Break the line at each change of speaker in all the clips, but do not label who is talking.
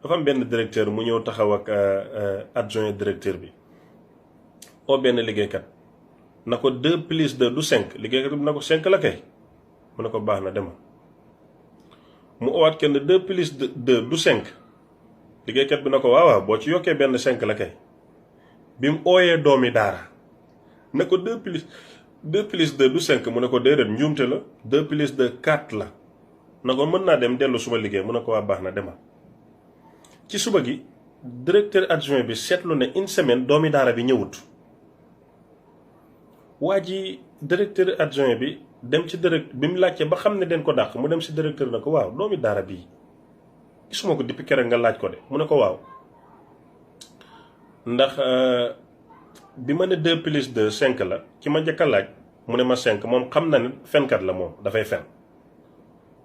dafa am benn directeur mu ñëw taxaw ak adjoint directeur bi oo benn liggéeykat na ko 2 plus 2 du 5 liggéeykat bi na ko 5 la kay mu ne ko baax na demal mu owaat kenn 2 plus 2 du 5 liggéeykat bi na ko waaw boo ci yokkee benn 5 la kay bi mu ooyee doomi daara na ko 2 plus 2 du 5 mu ne ko déedéet njuumte la 2 plus 2 4 la na ko mën naa dem dellu suma liggéey mu ne ko waa baax na demal ci suba gi directeur adjoint bi seetlu ne une semaine doomi daara bi ñëwut waa ji directeur adjoint bi dem ci directeur bi mu laajte ba xam ne den ko dàq mu dem si directeur na ko waaw doomi daara bii gisuma ko depuis keroog nga laaj ko de mu ne ko waaw ndax bi ma ne 2 plus 2 5 la ki ma njëkk a laaj mu ne ma 5 moom xam na ne fenkat la moom dafay fen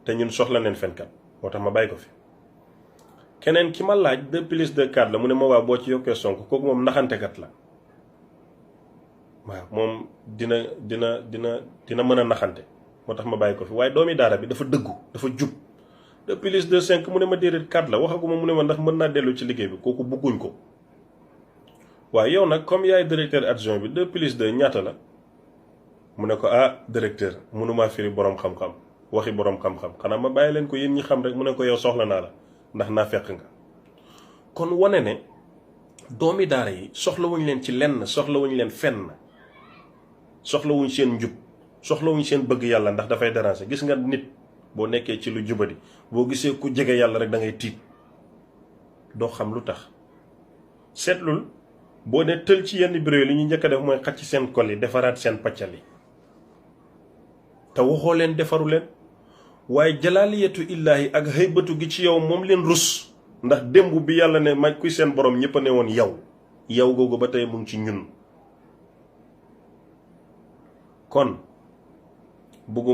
te ñun soxla neen fenkat moo tax ma bàyyi ko fi keneen ki ma laaj 2 plus 2 4 la mu ne ma waaw boo ci yokkee sonk kooku moom naxantekat la waaw moom dina mën a naxante moo tax ma bàyyi ko fi waaye doomi daara bi dafa dëggu dafa jub 2 plus 2 5 mu ne ma déedéet 4 la waxaguma mu ne ma ndax mën naa dellu ci liggéey bi kooku bëgguñ ko waaye yow nag comme yaay directeur adjoint bi 2 plus 2 ñaata la mu ne ko directeur mënumaa firi borom xam-xam waxi borom xam-xam xanaa ma bàyyi leen ko yéen ñi xam rek mu ne ko yow soxla naa la ndax naa fekk nga kon wane ne doomi daara yi soxlawuñ leen ci lenn soxlawuñ leen fenn soxlawuñ seen njub soxlawuñ seen bëgg yàlla ndax dafay déranger gis nga nit boo nekkee ci lu jubadi boo gisee ku jege yàlla rek da ngay tiit doo xam lu tax seetlul boo ne tël ci yenn bureau yi li ñu njëkk a def mooy xacc seen kol yi defaraat seen paccal yi te waxoo leen defaru leen waaye jalaaliyatu illaahi ak xëybatu gi ci yow moom leen rus ndax démb bi yàlla ne may kuy seen borom ñëpp a ne woon yow googu ba tey mu ngi ci ñun kon bugguma